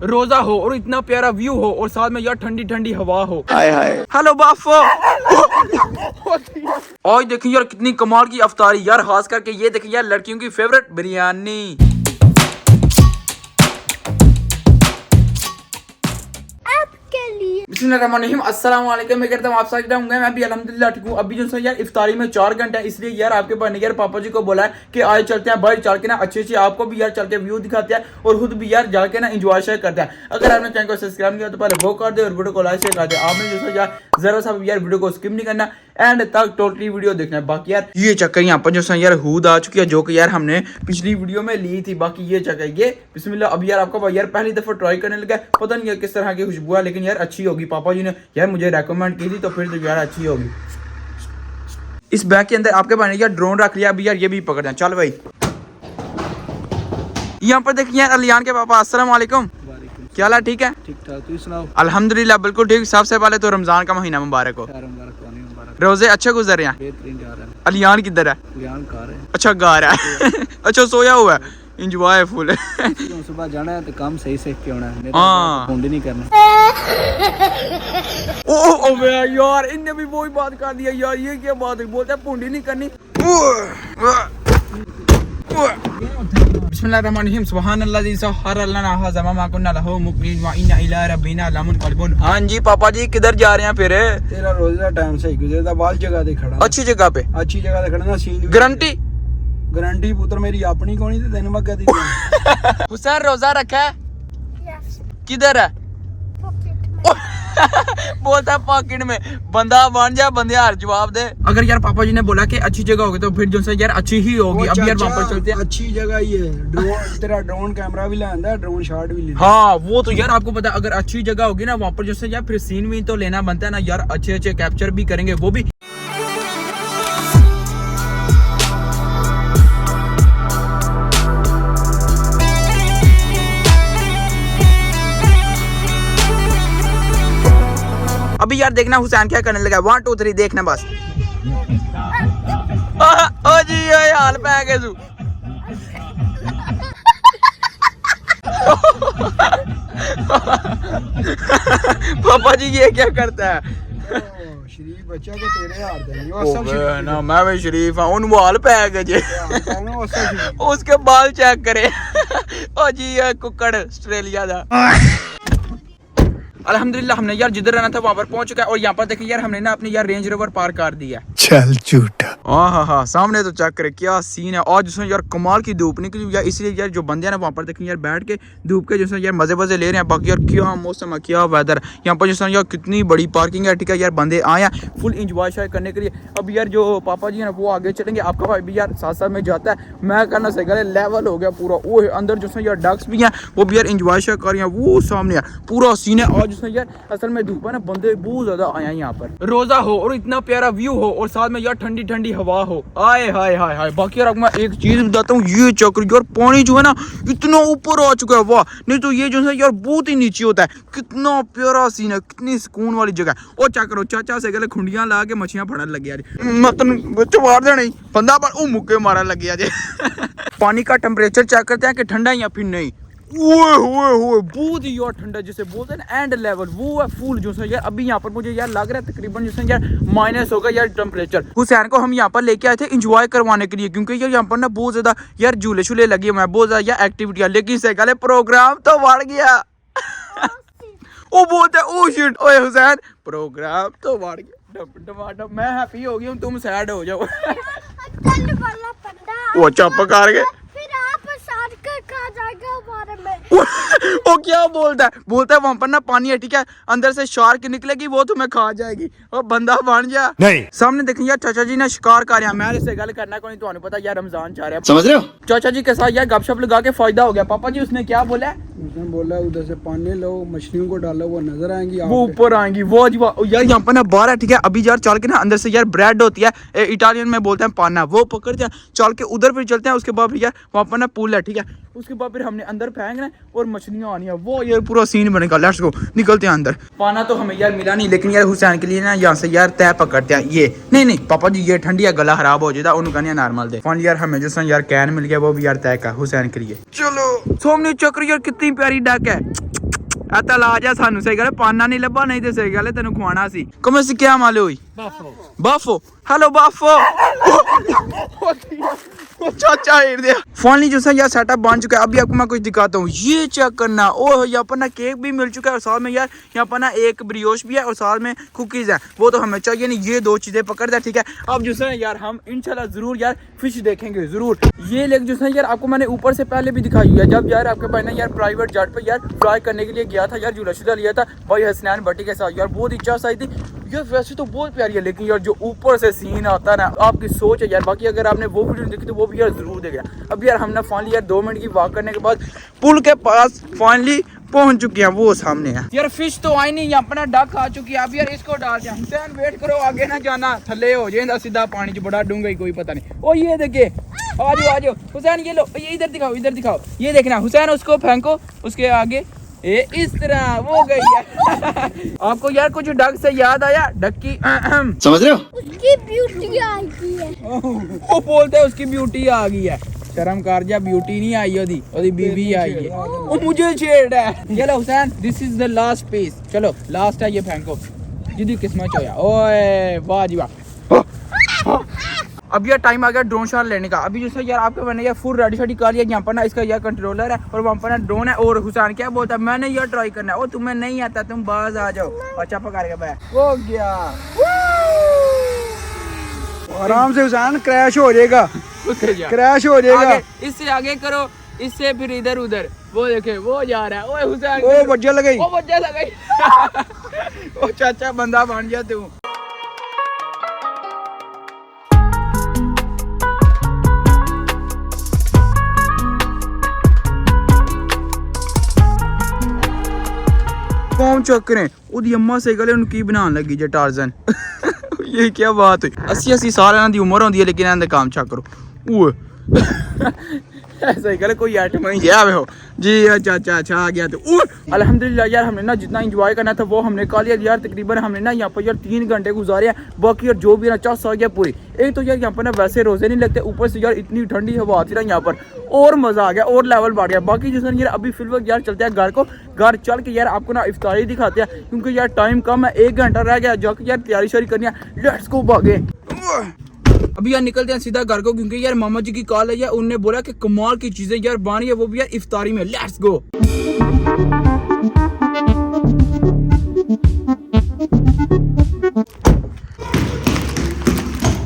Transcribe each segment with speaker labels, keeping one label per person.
Speaker 1: रोजा हो और इतना प्यारा व्यू हो और साथ में यार ठंडी ठंडी हवा हो। हाय हाय हेलो बाफो। आज देखिए यार कितनी कमाल की अफ्तारी यार, खास करके ये देखिए यार लड़कियों की फेवरेट बिरयानी। बिस्मिल्लाहिर्रहमानिर्रहीम, अस्सलाम वालेकुम। मैं कहता हूँ आप साथ होंगे, मैं भी अल्हम्दुलिल्लाह ठीक हूँ। अभी जो है यार इफ्तारी में 4 घंटे है, इसलिए यार आपके बहन यार पापा जी को बोला है कि आज चलते हैं बाहर, चल के ना अच्छे आपको भी यार चल के व्यू दिखाते हैं और खुद भी यार जाके ना एंजॉय शेयर करते हैं। अगर आपने चैनल को सब्सक्राइब किया तो पहले वो कर दे और वीडियो को लाइक शेयर कर दे। आपने जो है यार जरा सा यार वीडियो को स्किप नहीं करना, एंड तक टोटली वीडियो देखना है। बाकी यार ये चक्कर यहाँ पर जो है यार हूद आ चुकी है, जो कि यार हमने पिछली वीडियो में ली थी। बाकी ये चक्कर ये बिस्मिल्लाह, अब यार आपको यार पहली दफा ट्राई करने लगा, पता नहीं किस तरह की खुशबू है, लेकिन यार अच्छी होगी। पापा जी ने यार मुझे रेकमेंड की थी तो फिर तो यार अच्छी होगी। इस बैग के अंदर आपके पास यार ड्रोन रख लिया, अभी यार ये भी पकड़ दें। चल भाई, यहाँ पर देखिए यार अलियान के पापा। अस्सलाम वालेकुम, क्या हाल है? ठीक है, ठीक ठाक, तू सुनाओ? अल्हम्दुलिल्लाह बिल्कुल ठीक। सबसे पहले तो रमजान का महीना मुबारक हो। रोजे अच्छे गुजर रहे हैं? बेहतरीन जा रहे हैं। अलियान किधर है? अलियान कार है। अच्छा कार है। अच्छा सोया हुआ है, इंजॉय फुल। सुबह जाना है तो काम सही से क्यों ना, फोन नहीं करना। ओ यार इनने भी वही बात कर दिया यार, ये क्या बात है? बोलते हैं पूंडी नहीं करनी। बिस्मिल्लाहिर्रहमानिर्रहीम, सुब्हानल्लाज़ी सख़्ख़र लना हाज़ा मा कुन्ना लहू मुक़रिनीन व इन्ना इला रब्बिना लमुनक़लिबून। हां जी पापा जी किधर जा रहे हैं फिर?
Speaker 2: तेरा रोजे का टाइम सही गुजरदा, बाल जगह ते खड़ा।
Speaker 1: अच्छी जगह पे? अच्छी जगह
Speaker 2: ते खड़ा ना। Scene
Speaker 1: guarantee?
Speaker 2: गारंटी पुत्र मेरी अपनी कोनी ते तेन मैं कहती।
Speaker 1: हुसैन रोजा रखा है? किधर है? बोलता है पॉकेट में। बंदा बन जा, बंदे हार जवाब दे। अगर यार पापा जी ने बोला कि अच्छी जगह होगी तो फिर जो है यार अच्छी ही होगी। अब यार वहाँ पर चलते हैं।
Speaker 2: अच्छी जगह ही है। ड्रोन तेरा ड्रोन कैमरा भी लांदा है, ड्रोन शॉट भी लेना।
Speaker 1: हाँ वो तो यार आपको पता है, अगर अच्छी जगह होगी ना वहाँ पर जो है यार फिर सीन भी तो लेना बनता है ना यार, अच्छे अच्छे कैप्चर भी करेंगे वो भी। अभी यार देखना हुसैन क्या करने लगा। 1 2 3 देखना बस। ओ जी ये हाल पे आ गए तू। पापा जी ये क्या करता है?
Speaker 2: शरीफ बच्चा को तेरे हार देंगे
Speaker 1: ना, मैं भी शरीफ हूं। उन वाल पे आ गए जे। उसके बाल चेक करे। ओ जी ये कुकड़ ऑस्ट्रेलिया दा। अल्हम्दुलिल्लाह हमने यार जिधर रहना था वहाँ पर पहुंच चुका है। और यहाँ पर देखिए यार हमने ना अपनी यार रेंज रोवर पार्क कर दिया।
Speaker 2: चल झूठा।
Speaker 1: हाँ सामने तो चेक करे क्या सीन है। आज जिसमें यार कमाल की धूप निकली यार, इसलिए यार जो बंदे हैं ना वहाँ पर देखिए यार बैठ के धूप के जिसमें यार मजे ले रहे हैं। बाकी यार क्या मौसम है, क्या वेदर। यहाँ पर जिसमें यार कितनी बड़ी पार्किंग है, ठीक है यार बंदे आए हैं फुल इंजॉय शेयर करने के लिए। अब यार जो पापा जी है ना वो आगे चलेंगे, आपका भाई भी यार साथ साथ में जाता है। मैं कहना सही गले लेवल हो गया पूरा। वो अंदर जिसमें यार डक्स भी हैं वो भी यार इंजॉय शेयर कर रहे हैं। वो सामने यार पूरा सीन है। आज जिसमें यार असल में धूप है ना, बंदे बहुत ज्यादा आए हैं यहाँ पर। रोजा हो और इतना प्यारा व्यू हो और साथ में यार ठंडी ठंडी हवा हो। आए हाय हाय हाय। बाकी यार मैं एक चीज बताता हूँ, ये चक्कर यार पानी जो है ना इतना ऊपर आ चुका है, वाह। नहीं तो ये जो है यार बहुत ही नीचे होता है। कितना प्यारा सीन है, कितनी सुकून वाली जगह है। और चेक करो चाचा से गले खुंडियां ला के मछलियां फड़न लगे यार। मतलब बच्चे मार देना ही बंदा पर मुक्के मारन लग गया जे। पानी का टेम्परेचर चेक करते हैं कि ठंडा या फिर नहीं। ओए बहुत ही यार ठंडा, जिसे बोलते हैं ना एंड लेवल, वो है फुल जो है यार। अभी यहाँ पर मुझे यार लग रहा है तकरीबन जो है यार माइनस होगा यार टेम्परेचर। हुसैन को हम यहाँ पर लेके आए थे एंजॉय करवाने के लिए, क्योंकि यार यहाँ पर ना बहुत ज्यादा यार झूले शूले लगे हुए हैं, बहुत ज्यादा यार एक्टिविटियां। लेकिन से गले प्रोग्राम तो बढ़ गया। वो बोलते है ओ शिट, ओए हुसैन प्रोग्राम तो बढ़ गया। मैं हैप्पी हो गई हूँ, तुम सैड हो जाओ। वो चुप कर गए। वो क्या बोलता है वहाँ पर ना पानी है, ठीक है, अंदर से शार्क निकलेगी वो तुम्हें खा जाएगी। और बंदा बन जा नहीं। सामने देखें यार चाचा जी ने शिकार कर रहे हैं। मैं इससे गल करना कोई, तो पता यार रमजान चाह रहे हैं, समझ रहे हो। चाचा जी के साथ यार गपशप लगा के फायदा हो गया। पापा जी उसने क्या बोला?
Speaker 2: उसने बोला उधर से पानी लो, मछलियों को डालो, वो नजर आएंगी,
Speaker 1: वो ऊपर आएंगी। वो यार यहाँ पर ना बाहर है, ठीक है। अभी यार चल के ना अंदर से यार ब्रेड होती है, इटालियन में बोलते हैं पाना, वो पकड़ते हैं। चल के उधर फिर चलते हैं। उसके बाद फिर यार वहाँ पर ना पूल है, ठीक है। उसके बाद फिर हमने अंदर फेंकना है और मछलियाँ आनी है। वो यार पूरा सीन बनेगा। लेट्स गो, निकलते हैं अंदर। पाना तो हमें यार मिला नहीं, लेकिन यार हुसैन के लिए ना यहाँ से यार तय पकड़ते हैं। ये नहीं पापा जी ये ठंडी है, गला खराब हो जाता, उन्होंने कहना नॉर्मल दे। फाइनली यार हमें जैसा यार कैन मिल गया, वो भी यार तय का हुसैन के लिए। चलो सामने चक्र यार कितनी प्यारी डक है। आता ला जा सानू सही गल पाना नहीं लब्बा नहीं ते सही गल तेन खुआना सी कम से क्या माले हुई बाफो हेलो बाफो चाचा फाइनली जो है यार सेटअप बन चुका है। अभी आपको मैं कुछ दिखाता हूँ, ये चेक करना। ओह यहाँ पर ना केक भी मिल चुका है और साथ में यार यहाँ पर ना एक ब्रियोश भी है और साथ में कुकीज है, वो तो हमें चाहिए नहीं। ये दो चीजें पकड़ दे, ठीक है। अब जो है यार हम इंशाल्लाह जरूर यार फिश देखेंगे जरूर। ये लेक जो है यार आपको मैंने ऊपर से पहले भी दिखाई है, जब यार आपके भाई ने यार प्राइवेट जेट पे यार फ्लाई करने के लिए गया था यार, जुलशुदा लिया था भाई हसनैन भट्टी के साथ यार, बहुत इच्छा आई थी यार। वैसे तो बहुत प्यारी है लेकिन यार जो ऊपर से सीन आता है ना, आपकी सोच है यार। बाकी अगर आपने वो वीडियो देखी तो वो भी यार जरूर देगा। अब यार हमने फाइनली यार 2 मिनट की वॉक करने के बाद पुल के पास फाइनली पहुंच चुके हैं, वो सामने है यार। फिश तो आई नहीं, अपना डक आ चुकी है। अब यार इसको डाल दिया। हुसैन वेट करो, आगे ना जाना, थले हो जाए सीधा पानी च, बड़ा डूंगा ही कोई पता नहीं। ओ ये देखे, आ जाओ हुसैन, ये लो, ये इधर दिखाओ, इधर दिखाओ, ये देखना हुसैन, उसको फेंको उसके आगे, ये इस तरह वो गई है। आपको यार कुछ डक से याद आया? डक की समझ रहे हो,
Speaker 3: उसकी ब्यूटी आ गई है।
Speaker 1: वो बोलते हैं उसकी ब्यूटी आ गई है। शर्म कर जा, ब्यूटी नहीं आई ओदी बीवी आई है। वो मुझे छेड़ है। चलो Hussain, this is the last piece, चलो लास्ट है, ये फेंको जिदी किस्मत होया। ओए वाह जी वाह। अब यार टाइम आ गया ड्रोन शॉट लेने का। अभी जैसे यार आपके मैंने यार फुल रेडी शेडी कर लिया। यहाँ पर ना इसका यार कंट्रोलर है और वहाँ पर ना ड्रोन है। और हुसैन क्या बोलता है, मैंने यार ट्राई करना है। और तुम्हें नहीं आता, तुम बाज आ जाओ। अच्छा पकड़ के बैठ, हो गया।
Speaker 2: आराम से हुसैन, क्रैश हो जाएगा, क्रैश हो जाएगा।
Speaker 1: इससे आगे करो, इससे फिर इधर उधर, वो देखे वो जा रहा है। ओए हुसैन,
Speaker 2: ओ बज्जा लग गई,
Speaker 1: ओ बज्जा लग गई। ओ चाचा बंदा बन गया तू। कौन चक्करे ओदी अम्मा से गले उनकी बनान लगी जे टार्जन। ये क्या बात हुई? 80 साल दी उम्र होंदी है लेकिन इन्हां दे काम चेक करो। ओए ऐसा ही गले कोई आइटम नहीं गया वे हो जी। चाचा अच्छा आ गया तो अल्हम्दुलिल्लाह यार, हमने ना जितना एंजॉय करना था वो हमने कर लिया यार। तकरीबन हमने ना यहाँ पर यार 3 घंटे गुजारे हैं। बाकी यार जो भी ना चास आ गया पूरी। एक तो यार यहाँ पर ना वैसे रोजे नहीं लगते, ऊपर से यार इतनी ठंडी हवा आती ना यहाँ पर, और मजा आ गया और लेवल बढ़ गया। बाकी जिस यार अभी फिलहाल यार चलते हैं घर को, घर चल के यार आपको ना इफ्तारी दिखाते हैं क्योंकि यार टाइम कम है, 1 घंटा रह गया जाके यार तैयारी शारी करनी है। लेट्स गो भागे। अभी यार निकलते हैं सीधा घर को क्योंकि यार मामा जी की कॉल है यार, उन्होंने बोला कि कमाल की चीजें यार बनी है, वो भी यार इफ्तारी में। Let's go.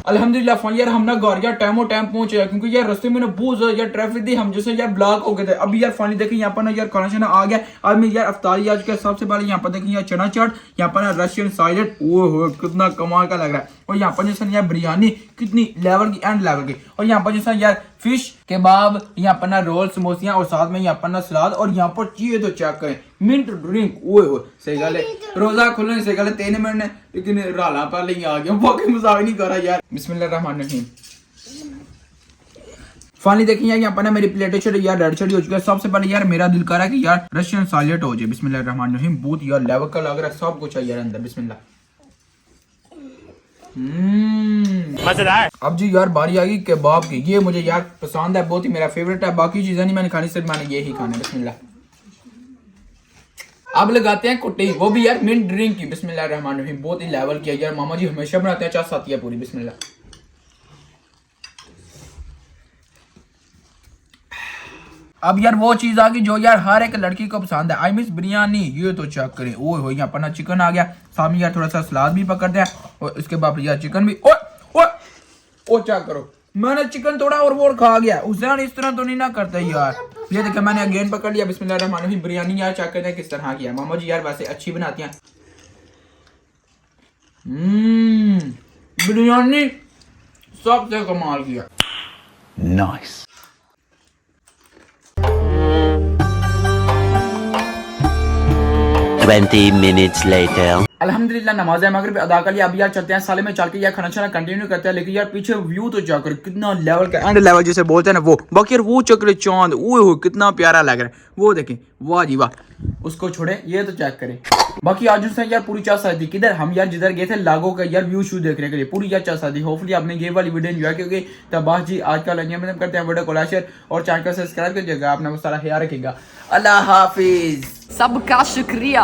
Speaker 1: अल्हम्दुलिल्लाह फाइनली यार हम ना घर यार टाइम पहुंचे हैं क्योंकि यार रास्ते में ना बहुत ज्यादा यार ट्रैफिक थी, हम जैसे यार ब्लॉक हो गए थे। अभी यार फाइनली देखिए यहाँ पर ना यार खाना शाना आ गया। आज मैं यार अफ्तारी आज के सबसे पहले यहाँ पर देखिए यार चना चाट, यहाँ पर ना रशियन साइलेंट, ओह कितना कमाल का लग रहा है। और यहाँ पर जैसे यार बिरयानी कितनी लेवल की, एंड लेवल की। और यहाँ पर जैसे यार फिश केबाब, यहाँ पर ना रोल समोसियां और साथ में यहाँ पर ना सलाद। और यहाँ पर चीज तो चेक करें, मिंट ड्रिंक, ओए हो सही गल है। रोजा खुलने से गल 3 मिनट ने लेकिन राला पहले ही आ गया, बाकी मजाक नहीं कर रहा यार। बिस्मिल्लाहिर्रहमानिर्रहीम। फाइनली देखिए यार यहाँ पर ना मेरी प्लेटें चढ़ी यार रेड चढ़ी हो चुकी है। सबसे पहले यार मेरा दिल कर रहा है कि यार रशियन साइलेंट हो जाए। बिस्मिल्लाहिर्रहमानिर्रहीम। बहुत यार लेवल का लग रहा है, सब कुछ है यार अंदर। बिस्मिल्लाह। मजेदार। अब जी यार बारी आ गई कबाब की। ये मुझे यार पसंद है, बहुत ही मेरा फेवरेट है। बाकी चीजें नहीं मैंने खानी, सिर्फ मैंने ये ही खाना है। बिस्मिल्लाह। अब लगाते हैं कुट्टी, वो भी यार मिंट ड्रिंक की। बिस्मिल्लाहिर्रहमानिर्रहीम। बहुत ही लेवल की है यार, मामा जी हमेशा बनाते हैं, चाय साथी है पूरी। बिस्मिल्लाह। अब यार वो चीज आ गई जो यार हर एक लड़की को पसंद है, आई मिस बिरयानी। ये तो चेक करें, ओए हो यहाँ पर ना चिकन आ गया, सामने यार थोड़ा सा सलाद भी पकड़ते हैं और इसके बाद यार चिकन भी। ओ चेक करो, मैंने चिकन थोड़ा और वो खा गया। हुसैन इस तरह तो नहीं ना करता यार। ये देखिए मैंने अगेन पकड़ लिया। बिस्मिल्लाहिर्रहमानिर्रहीम। बिरयानी यार चेक करते हैं किस तरह किया। मामा जी यार वैसे अच्छी बनाती हैं बिरयानी, सबसे कमाल किया। नाइस।
Speaker 4: minutes later.
Speaker 1: अल्हम्दुलिल्लाह नमाज़ मगरिब अदा कर लिया। अब यार चलते हैं साले में चल के यार खाना शाना कंटिन्यू करते हैं। लेकिन यार पीछे व्यू तो जाकर कितना लेवल का, एंड लेवल जिसे बोलते हैं ना वो। बाकी यार वो चक्कर चांद, ओए हो कितना प्यारा लग रहा है। वो देखें, वाह जी वाह। उसको छोड़े, ये तो चेक करें। बाकी आज उसने यार पूरी चाह शादी किधर, हम यार जिधर गए थे लागो का यार व्यू शू देखने के लिए, पूरी यार चाह शादी। होपफुली आपने ये वाली वीडियो एंजॉय की। तब बात जी आज का लंच में करते हैं वीडियो को लाइक शेयर और चैनल को सब्सक्राइब कीजिएगा। अपना वो सारा ख्याल रखिएगा। अल्लाह हाफिज।
Speaker 4: सबका शुक्रिया।